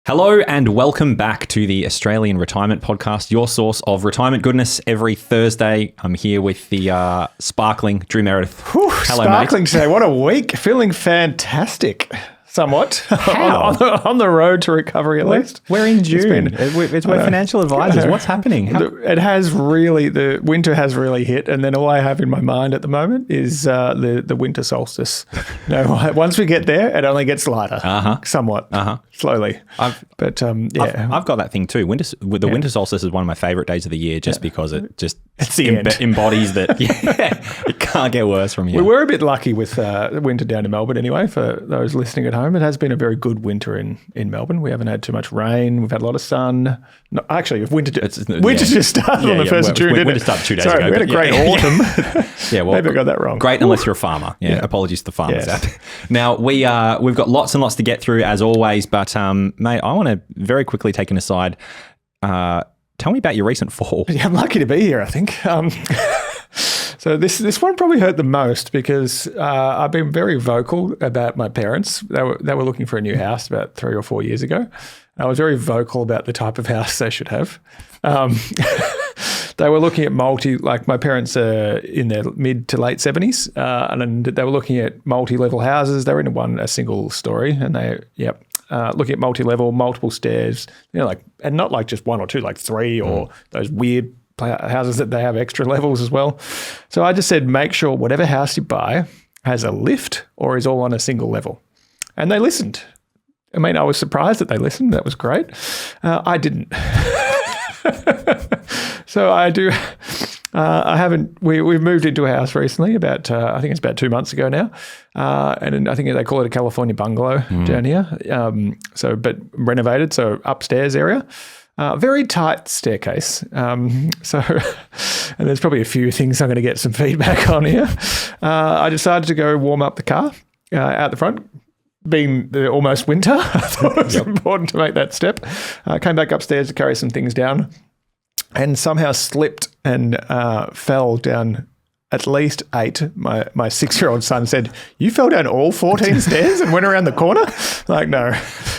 Hello and welcome back to the Australian Retirement Podcast, your source of retirement goodness every Thursday. I'm here with the sparkling Drew Meredith. Whew, Hello, sparkling mate. today. What a week. Feeling fantastic. Somewhat. How? on the road to recovery, at least. We're in June. We're financial advisors. What's happening? It has really, the winter has really hit, and then all I have in my mind at the moment is the winter solstice. Once we get there, it only gets lighter, somewhat, slowly. I've got that thing too. Winter solstice is one of my favourite days of the year just because it just embodies that. It can't get worse from here. We were a bit lucky with winter down in Melbourne anyway, for those listening at home. It has been a very good winter in Melbourne. We haven't had too much rain. We've had a lot of sun. No, actually, winter just started on the 1st of June, didn't it? Winter started 2 days ago. Sorry, we had a great autumn. Maybe I got that wrong. Great unless you're a farmer. Apologies to the farmers out there. Now, we've got lots and lots to get through as always, but mate, I want to very quickly take an aside. Tell me about your recent fall. Yeah, I'm lucky to be here, I think. So this one probably hurt the most because I've been very vocal about my parents. They were looking for a new house about 3 or 4 years ago. I was very vocal about the type of house they should have. They were looking at like my parents are in their mid to late 70s, and they were looking at multi-level houses. They were in a single story, and looking at multi-level, multiple stairs, and not like just one or two, like three or those weird houses that they have extra levels as well. So I just said, make sure whatever house you buy has a lift or is all on a single level. And they listened. I mean, I was surprised that they listened. That was great. I didn't. So I do. I haven't. We've moved into a house recently. I think it's about 2 months ago now, and I think they call it a California bungalow down here. But renovated, so upstairs area. Very tight staircase. And there's probably a few things I'm going to get some feedback on here. I decided to go warm up the car out the front. Being almost winter, I thought it was important to make that step. I came back upstairs to carry some things down and somehow slipped and fell down at least 8. My 6-year-old son said, "You fell down all 14 stairs and went around the corner?" Like, no,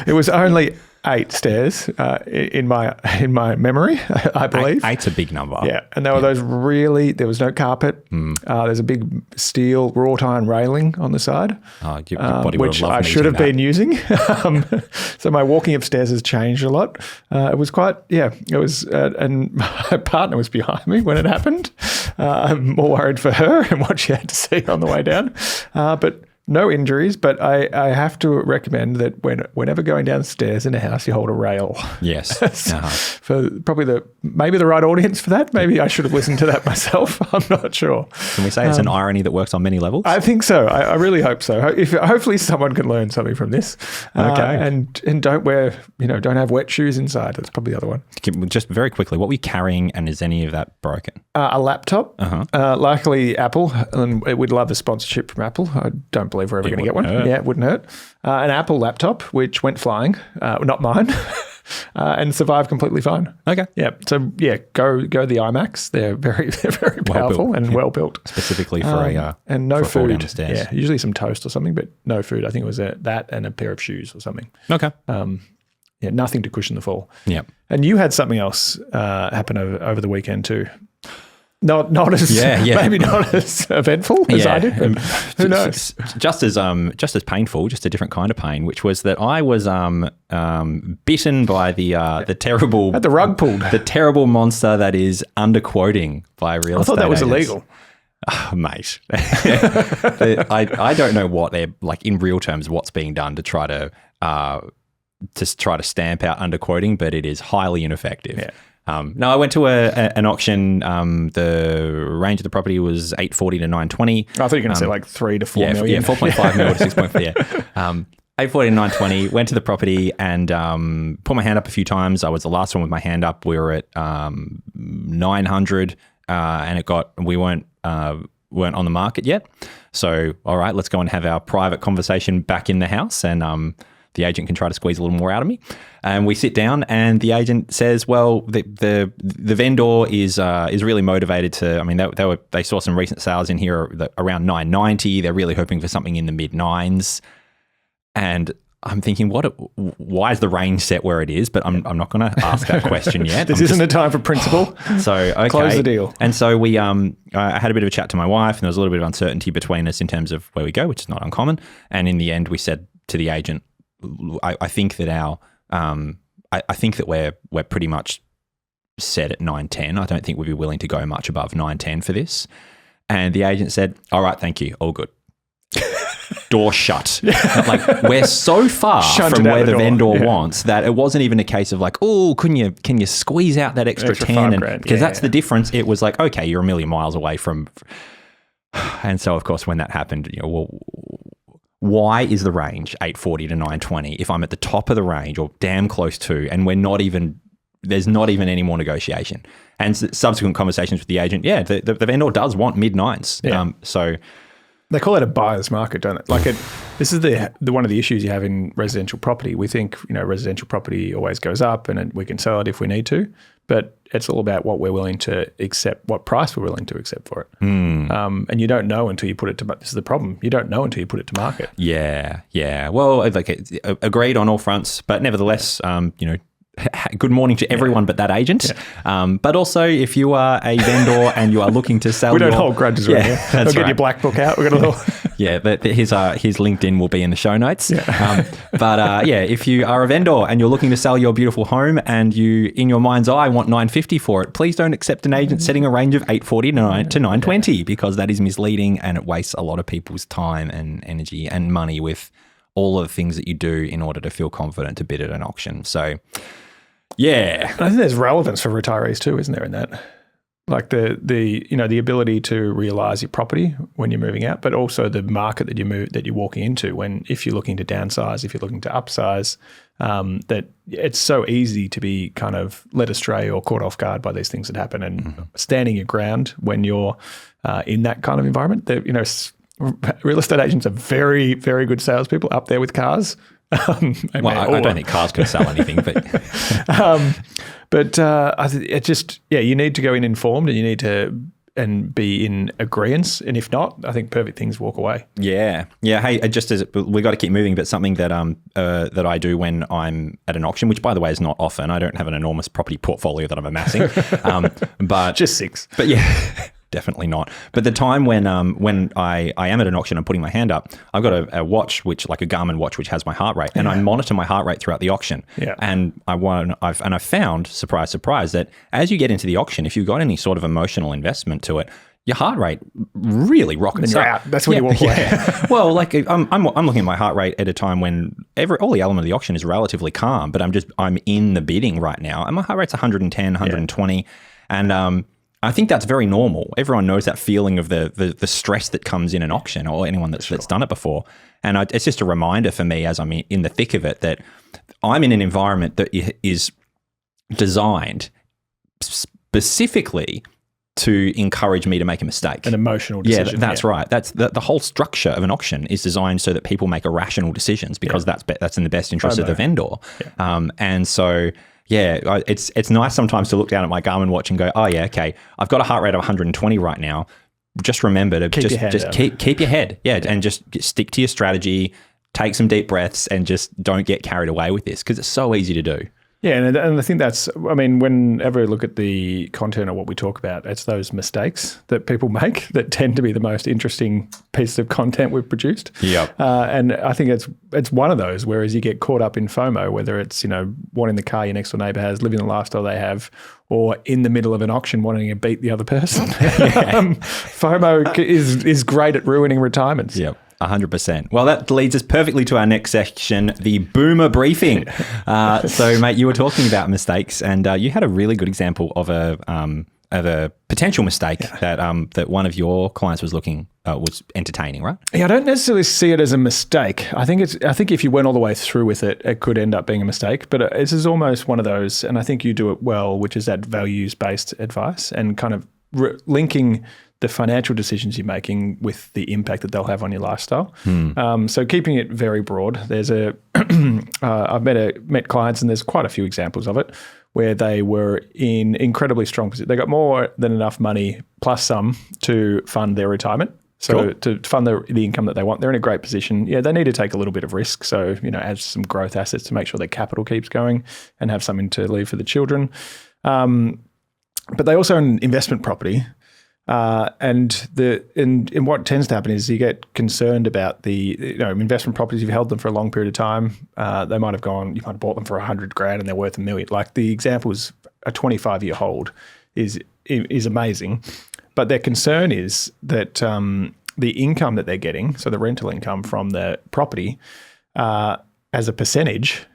it was only 8 stairs in my memory, I believe. 8's a big number. Yeah, and there were there was no carpet. There's a big steel wrought iron railing on the side, your body would which have loved I should have been using. So my walking upstairs has changed a lot. It was and my partner was behind me when it happened. I'm more worried for her and what she had to see on the way down. But no injuries, but I have to recommend that whenever going downstairs in a house, you hold a rail. Yes. For probably maybe the right audience for that. Maybe I should have listened to that myself. I'm not sure. Can we say it's an irony that works on many levels? I think so. I really hope so. Hopefully someone can learn something from this. Okay. And don't wear, don't have wet shoes inside. That's probably the other one. Just very quickly, what were you carrying and is any of that broken? A laptop. Luckily, Apple, and we'd love a sponsorship from Apple. I don't believe we're ever going to get one. Yeah, it wouldn't hurt. An Apple laptop, which went flying, not mine, and survived completely fine. Okay. Yeah. So yeah, go the iMacs. They're very powerful and well built. Specifically for and no for food. Stairs. Yeah, usually some toast or something, but no food. I think it was that and a pair of shoes or something. Okay. Nothing to cushion the fall. Yeah. And you had something else happen over the weekend too. Not as maybe not as eventful as I did. But who knows? Just as painful, just a different kind of pain, which was that I was bitten by the terrible had the rug pulled, the terrible monster that is underquoting by real estate. I thought that was agents. illegal. Oh, mate, I don't know what they're like in real terms. What's being done to try to stamp out underquoting, but it is highly ineffective. Yeah. No, I went to an auction. The range of the property was 840 to 920. I thought you were going to say like 3 to 4 million. Yeah, 4.5 mil to 6.4. Yeah. 840 to 920. Went to the property and put my hand up a few times. I was the last one with my hand up. We were at 900, and we weren't on the market yet. So, all right, let's go and have our private conversation back in the house, and the agent can try to squeeze a little more out of me. And we sit down and the agent says, well, the vendor is really motivated to, I mean, they saw some recent sales in here around 990. They're really hoping for something in the mid 9s. And I'm thinking, why is the range set where it is? But I'm not going to ask that question yet. This isn't a time for principle. So, okay. Close the deal. And so we, I had a bit of a chat to my wife, and there was a little bit of uncertainty between us in terms of where we go, which is not uncommon. And in the end, we said to the agent, I think that I think that we're pretty much set at 910. I don't think we'd be willing to go much above 910 for this. And the agent said, all right, thank you. All good. Door shut. Like, we're so far from where the vendor wants that it wasn't even a case of like, oh, can you squeeze out that extra 10? Because that's the difference. It was like, okay, you're a million miles away from. And so, of course, when that happened, why is the range 840 to 920 if I'm at the top of the range or damn close to, and there's not even any more negotiation? And subsequent conversations with the agent, the vendor does want mid-nines. Yeah. So they call it a buyer's market, don't they? This is the one of the issues you have in residential property. We think, residential property always goes up and we can sell it if we need to, but it's all about what we're willing to accept, what price we're willing to accept for it. And you don't know until you put it to, this is the problem. You don't know until you put it to market. Yeah. Well, agreed on all fronts, but nevertheless, good morning to everyone but that agent. But also, if you are a vendor and you are looking to sell, we don't hold grudges around here. That's Get your black book out. We've got a little. His LinkedIn will be in the show notes. If you are a vendor and you're looking to sell your beautiful home and you, in your mind's eye, want 950 for it, please don't accept an agent setting a range of 840 to 920 because that is misleading and it wastes a lot of people's time and energy and money with all of the things that you do in order to feel confident to bid at an auction. So, yeah. I think there's relevance for retirees too, isn't there, in that? Like the ability to realise your property when you're moving out, but also the market that you're walking into if you're looking to downsize, if you're looking to upsize, that it's so easy to be kind of led astray or caught off guard by these things that happen. And standing your ground when you're in that kind of environment, real estate agents are very, very good salespeople up there with cars. I don't think cars can sell anything, but it just you need to go in informed, and you need to be in agreeance, and if not, I think perfect things walk away. Yeah. Hey, just as we got to keep moving, but something that that I do when I'm at an auction, which by the way is not often. I don't have an enormous property portfolio that I'm amassing, but just 6. But yeah. Definitely not. But the time when I am at an auction and putting my hand up, I've got a watch, like a Garmin watch, which has my heart rate, and I monitor my heart rate throughout the auction. Yeah. And I've found, surprise, surprise, that as you get into the auction, if you've got any sort of emotional investment to it, your heart rate really rockets up. That's when you walk away. Well, I'm looking at my heart rate at a time when all the element of the auction is relatively calm, but I'm in the bidding right now, and my heart rate's 110, 120, and I think that's very normal. Everyone knows that feeling of the stress that comes in an auction, or anyone that's done it before. And it's just a reminder for me as I'm in the thick of it that I'm in an environment that is designed specifically to encourage me to make a mistake. An emotional decision. Yeah, that's right. That's the whole structure of an auction is designed so that people make irrational decisions because that's in the best interest of the vendor. Yeah. And so... Yeah, it's nice sometimes to look down at my Garmin watch and go, oh yeah, okay, I've got a heart rate of 120 right now. Just remember to keep your head, and just stick to your strategy, take some deep breaths, and just don't get carried away with this because it's so easy to do. Yeah, and I think whenever I look at the content of what we talk about, it's those mistakes that people make that tend to be the most interesting pieces of content we've produced. Yeah. And I think it's one of those, whereas you get caught up in FOMO, whether it's, wanting the car your next door neighbour has, living the lifestyle they have, or in the middle of an auction wanting to beat the other person. FOMO is great at ruining retirements. Yeah. 100%. Well, that leads us perfectly to our next section, the boomer briefing. So, mate, you were talking about mistakes, and you had a really good example of a potential mistake that one of your clients was was entertaining, right? Yeah, I don't necessarily see it as a mistake. I think if you went all the way through with it, it could end up being a mistake. But this is almost one of those, and I think you do it well, which is that values-based advice and kind of linking the financial decisions you're making with the impact that they'll have on your lifestyle. So keeping it very broad, there's I've met clients, and there's quite a few examples of it, where they were in incredibly strong position. They got more than enough money plus some to fund their retirement, So Cool. to fund the income that they want, they're in a great position. Yeah, they need to take a little bit of risk. So, add some growth assets to make sure their capital keeps going and have something to leave for the children. But they also own investment property. And what tends to happen is you get concerned about the investment properties. You've held them for a long period of time. You might have bought them for $100,000 and they're worth $1 million. Like the example is a 25-year hold is amazing. But their concern is that the income that they're getting, so the rental income from the property, as a percentage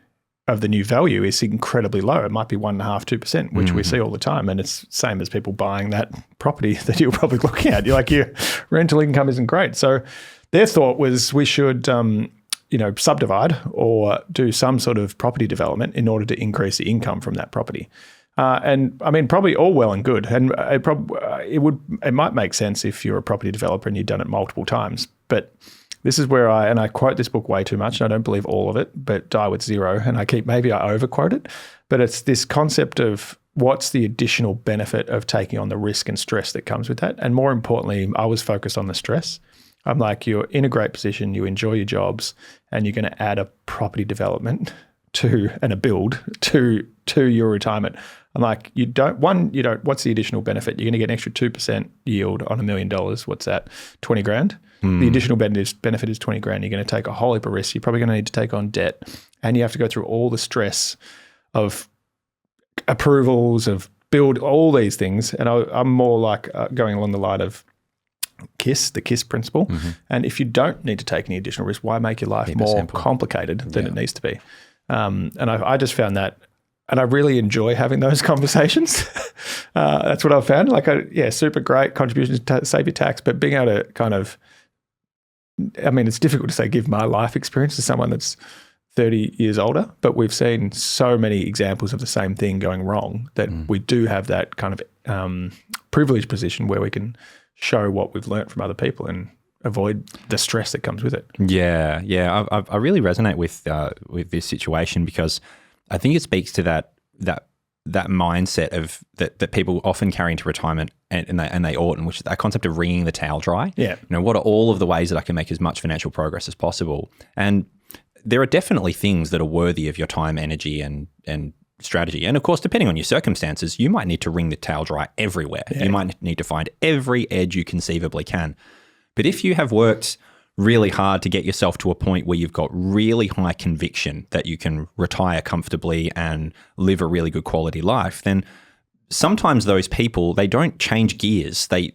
of the new value is incredibly low. It might be 1.5%, 2%, which we see all the time. And it's same as people buying that property that you're probably looking at. You're like, your rental income isn't great. So their thought was we should, subdivide or do some sort of property development in order to increase the income from that property. And I mean, probably all well and good. And it might make sense if you're a property developer and you've done it multiple times. But this is where I quote this book way too much, and I don't believe all of it, but Die with Zero. And maybe I overquote it, but it's this concept of what's the additional benefit of taking on the risk and stress that comes with that. And more importantly, I was focused on the stress. I'm like, you're in a great position, you enjoy your jobs, and you're going to add a property development and a build to your retirement. I'm like, what's the additional benefit? You're going to get an extra 2% yield on $1 million. What's that? 20 grand. The additional benefit is 20 grand. You're going to take a whole heap of risk. You're probably going to need to take on debt, and you have to go through all the stress of approvals, of all these things. And I'm more like going along the line of the KISS principle. And if you don't need to take any additional risk, why make your life more complicated than it needs to be? And I just found that, and I really enjoy having those conversations. That's what I've found. Super great contributions to save your tax, but being able to kind of, it's difficult to say give my life experience to someone that's 30 years older, but we've seen so many examples of the same thing going wrong that we do have that kind of privileged position where we can show what we've learnt from other people and avoid the stress that comes with it. Yeah. I really resonate with this situation because I think it speaks to that mindset of that people often carry into retirement and they oughtn't, which is that concept of wringing the towel dry. Yeah. What are all of the ways that I can make as much financial progress as possible? And there are definitely things that are worthy of your time, energy, and strategy. And of course, depending on your circumstances, you might need to wring the towel dry everywhere. Yeah. You might need to find every edge you conceivably can. But if you have worked really hard to get yourself to a point where you've got really high conviction that you can retire comfortably and live a really good quality life, then sometimes those people, they don't change gears. They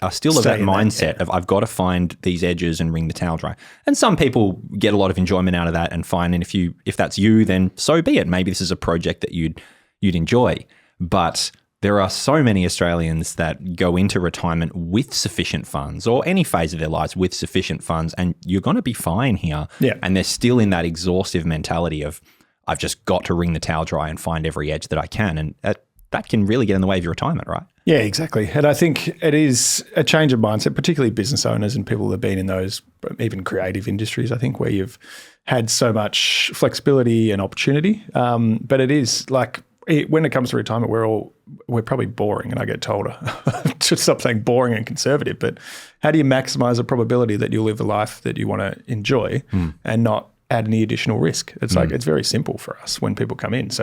are still of that mindset of I've got to find these edges and wring the towel dry. And some people get a lot of enjoyment out of that and fine. And if that's you, then so be it. Maybe this is a project that you'd enjoy. But there are so many Australians that go into retirement with sufficient funds, or any phase of their lives with sufficient funds, and you're going to be fine here. Yeah. And they're still in that exhaustive mentality of I've just got to wring the towel dry and find every edge that I can. And that can really get in the way of your retirement, right? Yeah, exactly. And I think it is a change of mindset, particularly business owners and people that have been in those even creative industries, I think, where you've had so much flexibility and opportunity. But it is like when it comes to retirement, we're probably boring, and I get told to stop saying boring and conservative. But how do you maximize the probability that you'll live the life that you want to enjoy and not add any additional risk? It's like, it's very simple for us when people come in. So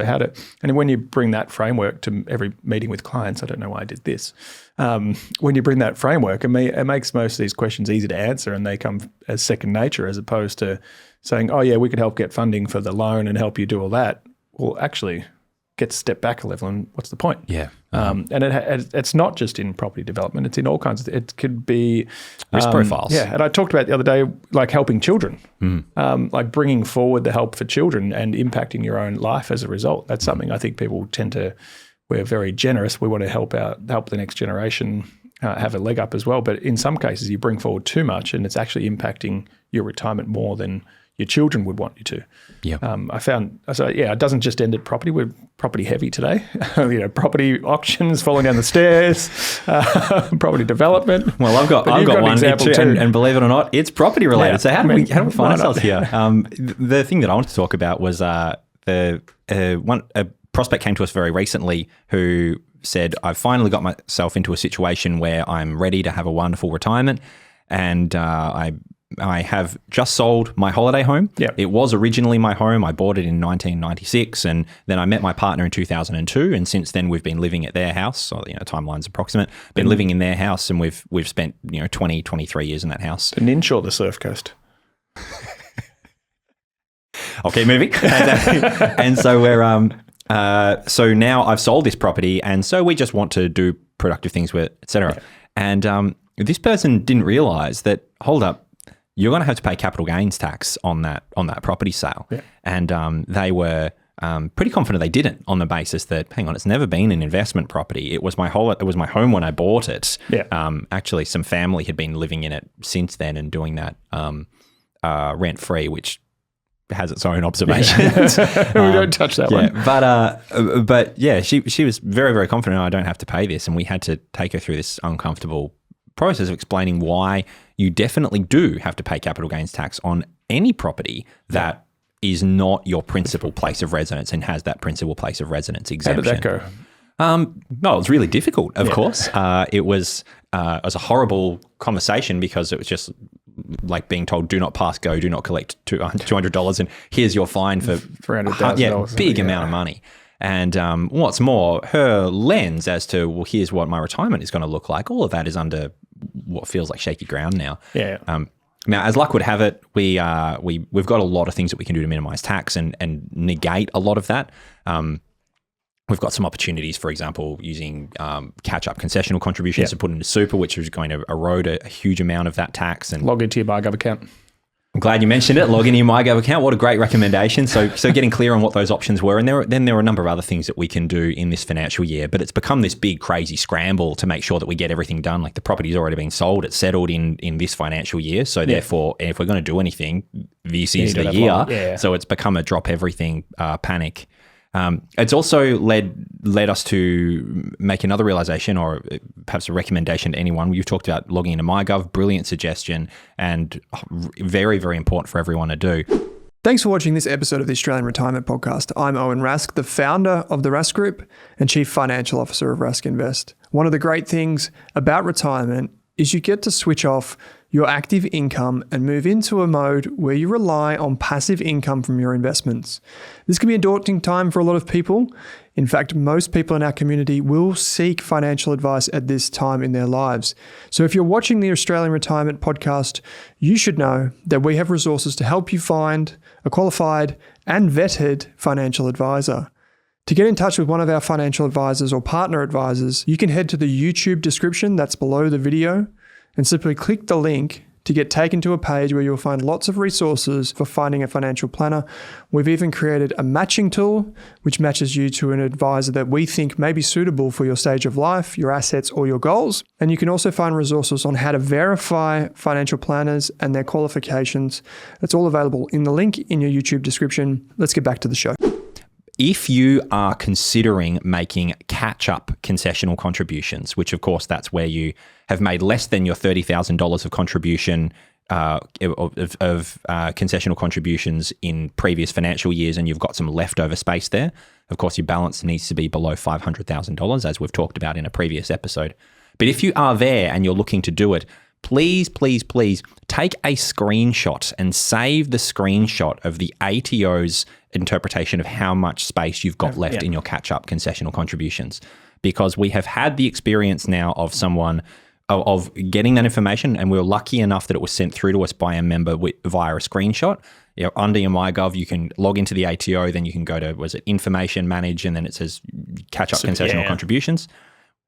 and when you bring that framework to every meeting with clients, I don't know why I did this. When you bring that framework, it makes most of these questions easy to answer, and they come as second nature, as opposed to saying, oh yeah, we could help get funding for the loan and help you do all that. Well, actually, get to step back a level, and what's the point? Yeah. And it's not just in property development. It's in all kinds of, it could be risk profiles. Yeah. And I talked about the other day, like helping children, like bringing forward the help for children and impacting your own life as a result. That's something I think people we're very generous. We want to help the next generation have a leg up as well. But in some cases, you bring forward too much, and it's actually impacting your retirement more than your children would want you to. Yeah. It doesn't just end at property. We're property heavy today. Property auctions, falling down the stairs, property development. Well, I've got one example too, and believe it or not, it's property related. Yeah. So how do we find ourselves here? The thing that I wanted to talk about was a prospect came to us very recently who said, I've finally got myself into a situation where I'm ready to have a wonderful retirement. and I have just sold my holiday home. Yep. It was originally my home. I bought it in 1996, and then I met my partner in 2002. And since then, we've been living at their house. So, timeline's approximate. Been living in their house, and we've spent 20, 23 years in that house. The Ninch or the Surf Coast? I'll keep moving. And so we're so now I've sold this property, and so we just want to do productive things with it, etc. Yeah. And this person didn't realize that. Hold up. You're going to have to pay capital gains tax on that property sale. Yeah. And they were pretty confident they didn't, on the basis that, hang on, it's never been an investment property. It was my home when I bought it. Yeah. Actually, some family had been living in it since then and doing that rent free, which has its own observations. We don't touch that one. But yeah, she was very, very confident, I don't have to pay this, and we had to take her through this uncomfortable process of explaining why you definitely do have to pay capital gains tax on any property that is not your principal place of residence and has that principal place of residence exemption. How did that go? No, it was really difficult, of course. It was a horrible conversation because it was just like being told, do not pass go, do not collect $200, and here's your fine for $300,000. Big amount of money. And what's more, her lens as to, well, here's what my retirement is going to look like, all of that is under what feels like shaky ground now. Yeah. Now, as luck would have it, we've got a lot of things that we can do to minimize tax and negate a lot of that. We've got some opportunities, for example, using catch-up concessional contributions to put into super, which is going to erode a huge amount of that tax. And log into your MyGov account. I'm glad you mentioned it. Log into your MyGov account. What a great recommendation. So getting clear on what those options were. And then there are a number of other things that we can do in this financial year. But it's become this big, crazy scramble to make sure that we get everything done. Like the property's already been sold. It's settled in this financial year. So therefore, if we're going to do anything, this is the year. Yeah. So it's become a drop everything panic. It's also led us to make another realization, or perhaps a recommendation to anyone. You've talked about logging into MyGov, brilliant suggestion, and very, very important for everyone to do. Thanks for watching this episode of the Australian Retirement Podcast. I'm Owen Rask, the founder of the Rask Group and Chief Financial Officer of Rask Invest. One of the great things about retirement is you get to switch off your active income and move into a mode where you rely on passive income from your investments. This can be a daunting time for a lot of people. In fact, most people in our community will seek financial advice at this time in their lives. So if you're watching the Australian Retirement Podcast, you should know that we have resources to help you find a qualified and vetted financial advisor. To get in touch with one of our financial advisors or partner advisors, you can head to the YouTube description that's below the video and simply click the link to get taken to a page where you'll find lots of resources for finding a financial planner. We've even created a matching tool which matches you to an advisor that we think may be suitable for your stage of life, your assets, or your goals. And you can also find resources on how to verify financial planners and their qualifications. That's all available in the link in your YouTube description. Let's get back to the show. If you are considering making catch-up concessional contributions, which of course that's where you have made less than your $30,000 of contribution of concessional contributions in previous financial years, and you've got some leftover space there, of course your balance needs to be below $500,000, as we've talked about in a previous episode. But if you are there and you're looking to do it, please, please, please take a screenshot and save the screenshot of the ATO's interpretation of how much space you've got left in your catch-up concessional contributions. Because we have had the experience now of someone of getting that information, and we were lucky enough that it was sent through to us by a member via a screenshot. Under your MyGov, you can log into the ATO, then you can go to, information, manage, and then it says catch-up concessional contributions.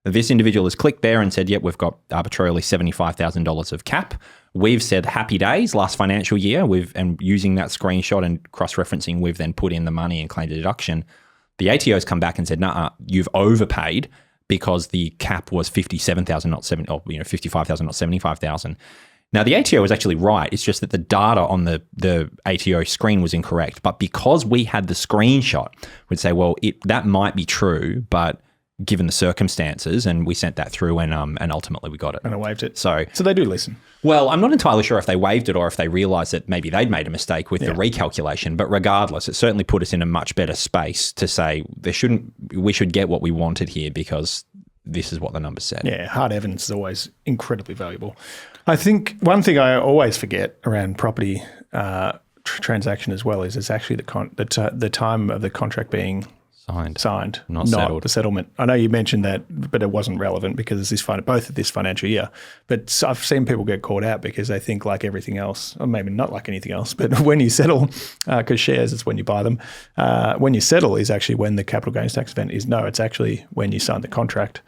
This individual has clicked there and said, yep, we've got arbitrarily $75,000 of cap. We've said happy days last financial year. And using that screenshot and cross-referencing, we've then put in the money and claimed a deduction. The ATO's come back and said, nah, you've overpaid because the cap was $57,000, not $55,000, not $75,000. Now, the ATO was actually right. It's just that the data on the ATO screen was incorrect. But because we had the screenshot, we'd say, well, that might be true, but given the circumstances, and we sent that through, and ultimately we got it. And I waived it. So they do listen. Well, I'm not entirely sure if they waived it or if they realised that maybe they'd made a mistake with the recalculation. But regardless, it certainly put us in a much better space to say we should get what we wanted here, because this is what the numbers said. Yeah, hard evidence is always incredibly valuable. I think one thing I always forget around property transaction as well is it's actually the time of the contract being signed, not settled. The settlement. I know you mentioned that, but it wasn't relevant because it's both of this financial year. But I've seen people get caught out because they think like everything else, or maybe not like anything else, but when you settle, because shares is when you buy them, when you settle is actually when the capital gains tax event is. No, it's actually when you sign the contract.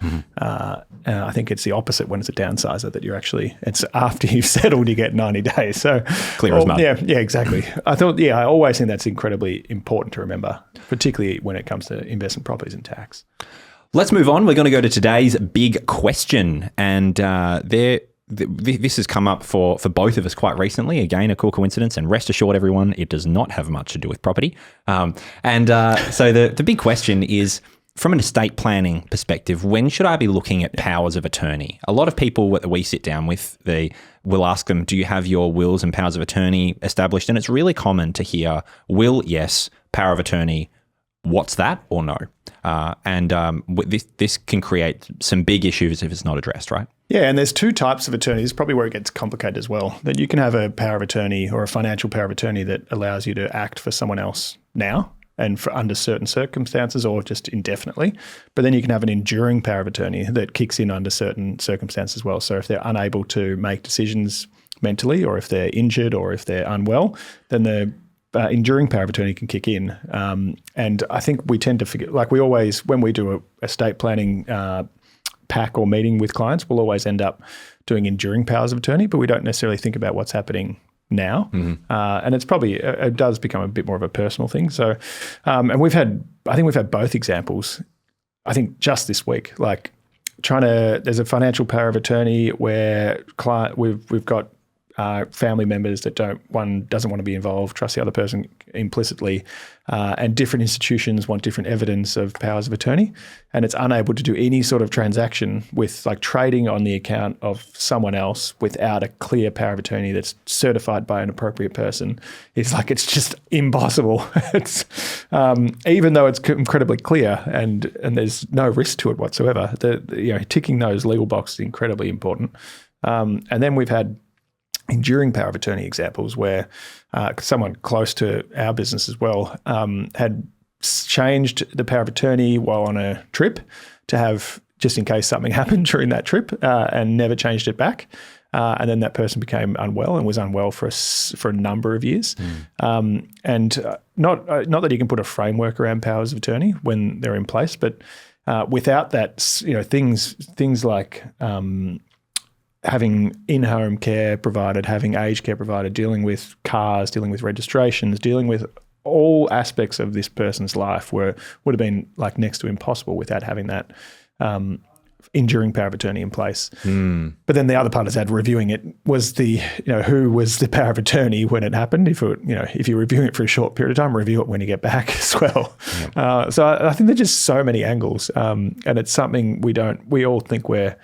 I think it's the opposite when it's a downsizer that it's after you've settled, you get 90 days. So clear as mud. Yeah, exactly. I always think that's incredibly important to remember, particularly when it comes to investment properties and tax. Let's move on. We're going to go to today's big question. And this has come up for both of us quite recently. Again, a cool coincidence. And rest assured, everyone, it does not have much to do with property. So the big question is, from an estate planning perspective, when should I be looking at powers of attorney? A lot of people that we sit down with, we'll ask them, do you have your wills and powers of attorney established? And it's really common to hear will, yes, power of attorney, what's that or no? This can create some big issues if it's not addressed, right? Yeah, and there's two types of attorneys, probably where it gets complicated as well, that you can have a power of attorney or a financial power of attorney that allows you to act for someone else now and for under certain circumstances or just indefinitely. But then you can have an enduring power of attorney that kicks in under certain circumstances as well. So if they're unable to make decisions mentally, or if they're injured, or if they're unwell, then the enduring power of attorney can kick in. And I think we tend to forget, like we always, when we do a estate planning pack or meeting with clients, we'll always end up doing enduring powers of attorney, but we don't necessarily think about what's happening now. And it's probably, it does become a bit more of a personal thing. So, and we've had both examples, I think just this week, like there's a financial power of attorney where we've got family members that one doesn't want to be involved, trust the other person implicitly, and different institutions want different evidence of powers of attorney, and it's unable to do any sort of transaction with like trading on the account of someone else without a clear power of attorney that's certified by an appropriate person. It's just impossible. It's even though it's incredibly clear and there's no risk to it whatsoever. Ticking those legal boxes is incredibly important. And then we've had enduring power of attorney examples where someone close to our business as well had changed the power of attorney while on a trip to have, just in case something happened during that trip, and never changed it back. And then that person became unwell and was unwell for a number of years. And not that you can put a framework around powers of attorney when they're in place, but without that, things like having in-home care provided, having aged care provided, dealing with cars, dealing with registrations, dealing with all aspects of this person's life would have been like next to impossible without having that enduring power of attorney in place. But then the other part is that reviewing it was who was the power of attorney when it happened. If you're reviewing it for a short period of time, review it when you get back as well. Yep. So I think there's just so many angles, and it's something we all think we're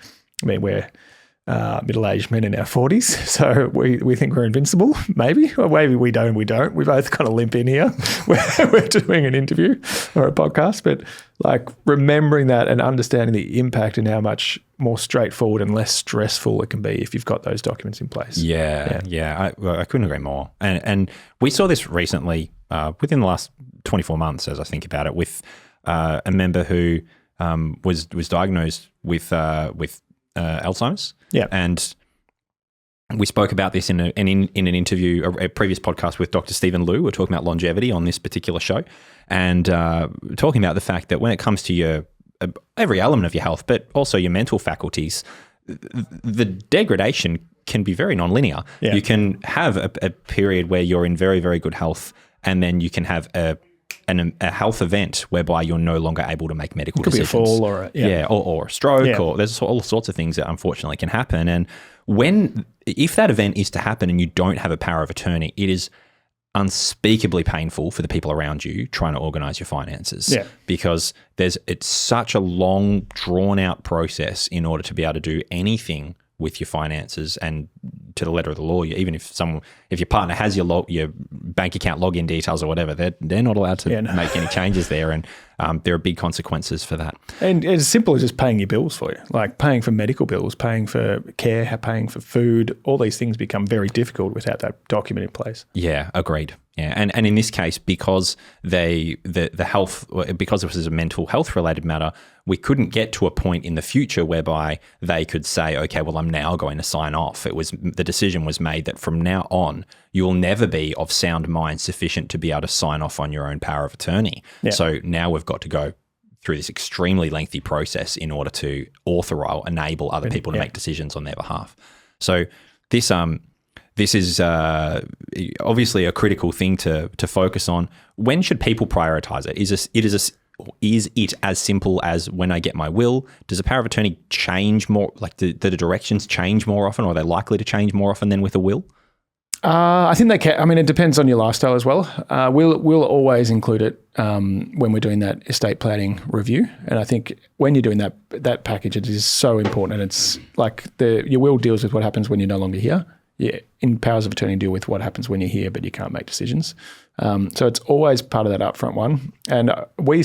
middle-aged men in our 40s, so we think we're invincible, maybe. Or maybe we don't. We both kind of limp in here. We're doing an interview or a podcast, but like remembering that and understanding the impact and how much more straightforward and less stressful it can be if you've got those documents in place. Yeah. I couldn't agree more. And we saw this recently within the last 24 months, as I think about it, with a member who was diagnosed with Alzheimer's. Yeah. And we spoke about this in an interview, a previous podcast with Dr. Stephen Liu. We're talking about longevity on this particular show, and talking about the fact that when it comes to your every element of your health, but also your mental faculties, the degradation can be very nonlinear. Yeah. You can have a period where you're in very, very good health, and then you can have a health event whereby you're no longer able to make medical decisions. Could be a fall or a stroke, or there's all sorts of things that unfortunately can happen. And if that event is to happen and you don't have a power of attorney, it is unspeakably painful for the people around you trying to organize your finances. Yeah. Because it's such a long, drawn out process in order to be able to do anything with your finances and to the letter of the law. Even if your partner has your bank account login details or whatever, they're not allowed to make any changes there. And there are big consequences for that. And it's as simple as just paying your bills for you, like paying for medical bills, paying for care, paying for food. All these things become very difficult without that document in place. Yeah, agreed. Yeah, and in this case, because the health, because this was a mental health related matter, we couldn't get to a point in the future whereby they could say, okay, well, I'm now going to sign off. The decision was made that from now on, you will never be of sound mind sufficient to be able to sign off on your own power of attorney. Yeah. So now we've got to go through this extremely lengthy process in order to authorize, enable other people to make decisions on their behalf. So this is obviously a critical thing to focus on. When should people prioritize it? Is it as simple as when I get my will? Does a power of attorney change more? Like the directions change more often, or are they likely to change more often than with a will? I think they can. I mean, it depends on your lifestyle as well. We'll always include it when we're doing that estate planning review. And I think when you're doing that package, it is so important. And it's like your will deals with what happens when you're no longer here. Yeah, in powers of attorney deal with what happens when you're here, but you can't make decisions. So it's always part of that upfront one. And we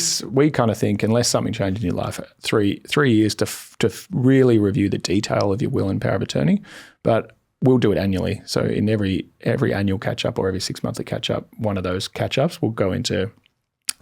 kind of think, unless something changes in your life, 3 years to really review the detail of your will and power of attorney. But we'll do it annually. So in every annual catch up or every 6 monthly catch up, one of those catch ups will go into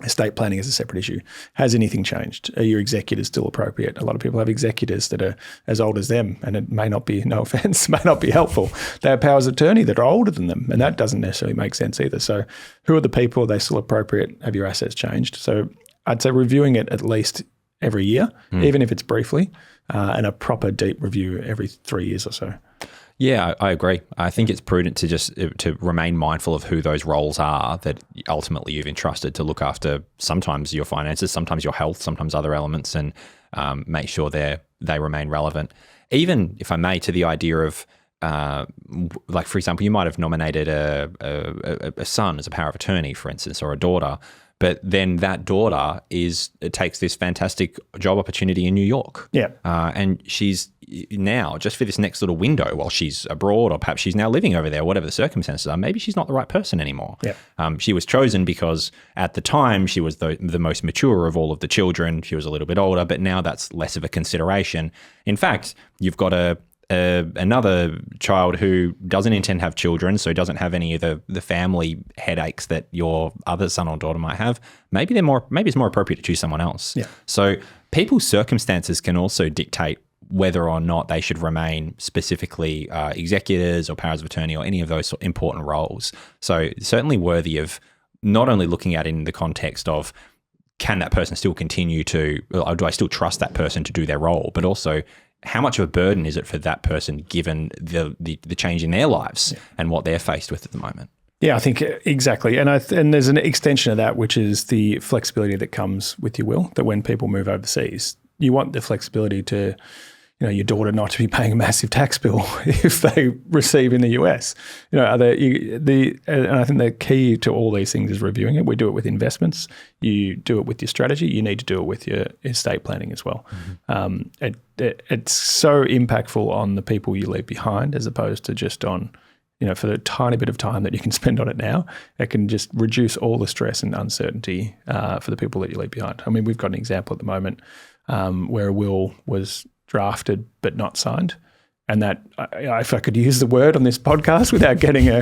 estate planning as a separate issue. Has anything changed? Are your executors still appropriate? A lot of people have executors that are as old as them, and it may not be, no offense, may not be helpful. They have powers of attorney that are older than them, and that doesn't necessarily make sense either. So who are the people? Are they still appropriate? Have your assets changed? So I'd say reviewing it at least every year, even if it's briefly, and a proper deep review every 3 years or so. Yeah, I agree. I think it's prudent to remain mindful of who those roles are that ultimately you've entrusted to look after sometimes your finances, sometimes your health, sometimes other elements, and make sure they remain relevant. Even, if I may, to the idea of like, for example, you might have nominated a son as a power of attorney, for instance, or a daughter, but then that daughter takes this fantastic job opportunity in New York. Yeah. And she's now, just for this next little window while she's abroad, or perhaps she's now living over there, whatever the circumstances are, maybe she's not the right person anymore. Yeah. She was chosen because at the time she was the most mature of all of the children. She was a little bit older, but now that's less of a consideration. In fact, you've got another child who doesn't intend to have children, so doesn't have any of the family headaches that your other son or daughter might have. Maybe it's more appropriate to choose someone else. Yeah. So people's circumstances can also dictate whether or not they should remain specifically executors or powers of attorney or any of those important roles. So certainly worthy of not only looking at it in the context of, can that person still continue to, or do I still trust that person to do their role, but also how much of a burden is it for that person given the change in their lives and what they're faced with at the moment? Yeah, I think exactly. And there's an extension of that, which is the flexibility that comes with your will, that when people move overseas, you want the flexibility to, your daughter not to be paying a massive tax bill if they receive in the US. And I think the key to all these things is reviewing it. We do it with investments. You do it with your strategy. You need to do it with your estate planning as well. Mm-hmm. It's so impactful on the people you leave behind, as opposed to just on, for the tiny bit of time that you can spend on it now. It can just reduce all the stress and uncertainty for the people that you leave behind. I mean, we've got an example at the moment where a will was drafted but not signed, and that, if I could use the word on this podcast without getting a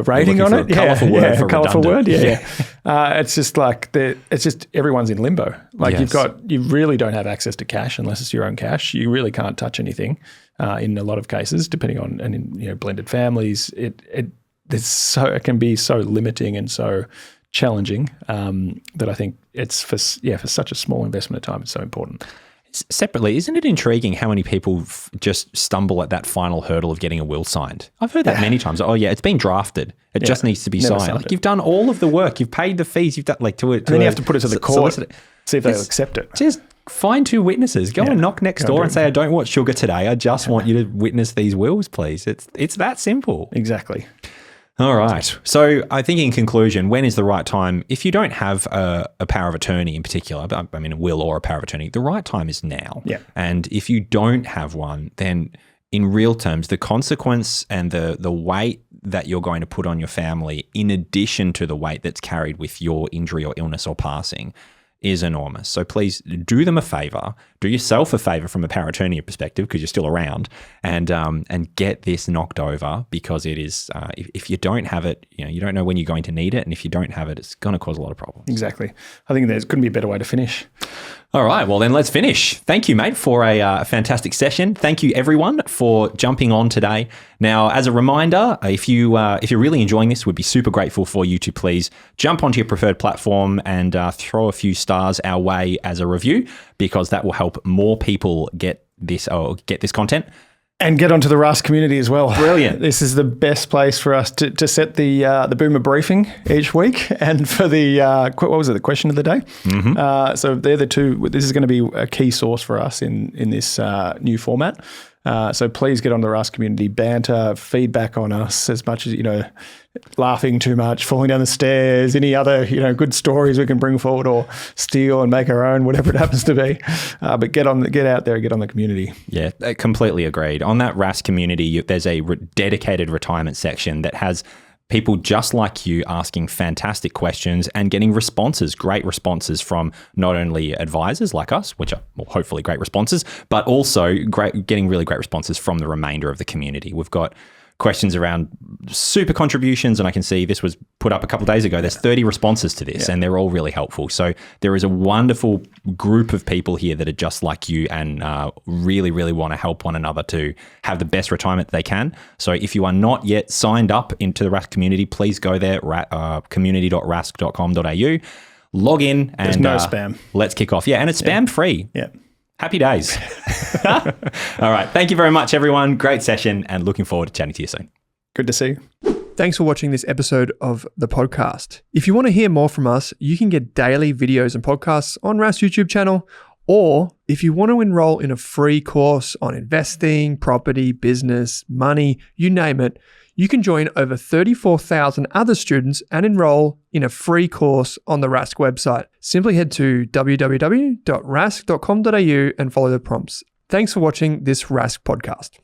rating on it, colourful word, it's just like it's just everyone's in limbo. Like you really don't have access to cash unless it's your own cash. You really can't touch anything in a lot of cases, depending on, and in blended families, it can be so limiting and so challenging that I think it's for such a small investment of time, it's so important. Separately, isn't it intriguing how many people just stumble at that final hurdle of getting a will signed? I've heard that many times. Oh yeah, it's been drafted. It just needs to be signed. Like, you've done all of the work. You've paid the fees. You've done and then you have to put it to the court, see if they'll accept it. Just find 2 witnesses. Go and knock next door and say, I don't want sugar today. I just want you to witness these wills, please. It's that simple. Exactly. All right. So I think in conclusion, when is the right time? If you don't have a power of attorney in particular, I mean a will or a power of attorney, the right time is now. Yeah. And if you don't have one, then in real terms, the consequence and the weight that you're going to put on your family in addition to the weight that's carried with your injury or illness or passing is enormous. So please do them a favor, do yourself a favor from a power of attorney perspective, because you're still around, and get this knocked over, because it is, if you don't have it, you don't know when you're going to need it. And if you don't have it, it's going to cause a lot of problems. Exactly. I think there couldn't be a better way to finish. All right, well then let's finish. Thank you, mate, for a fantastic session. Thank you, everyone, for jumping on today. Now, as a reminder, if you're really enjoying this, we'd be super grateful for you to please jump onto your preferred platform and throw a few stars our way as a review, because that will help more people get this content. And get onto the Rask community as well. Brilliant. This is the best place for us to set the boomer briefing each week, and for the the question of the day. Mm-hmm. So they're the two. This is going to be a key source for us in this new format. So please get on the Rask community, banter, feedback on us as much as, laughing too much, falling down the stairs, any other, good stories we can bring forward or steal and make our own, whatever it happens to be. But get out there and get on the community. Yeah, completely agreed. On that Rask community, there's a dedicated retirement section that has people just like you asking fantastic questions and getting great responses from not only advisors like us, which are hopefully great responses, but also getting really great responses from the remainder of the community. We've got questions around super contributions, and I can see this was put up a couple of days ago. There's 30 responses to this, and they're all really helpful. So there is a wonderful group of people here that are just like you and really, really want to help one another to have the best retirement they can. So if you are not yet signed up into the Rask community, please go there, community.rask.com.au, log in, and there's no spam. Let's kick off. Yeah, and it's spam free. Yeah. Happy days. All right. Thank you very much, everyone. Great session, and looking forward to chatting to you soon. Good to see you. Thanks for watching this episode of the podcast. If you want to hear more from us, you can get daily videos and podcasts on Rask's YouTube channel. Or if you want to enroll in a free course on investing, property, business, money, you name it, you can join over 34,000 other students and enroll in a free course on the Rask website. Simply head to www.rask.com.au and follow the prompts. Thanks for watching this Rask podcast.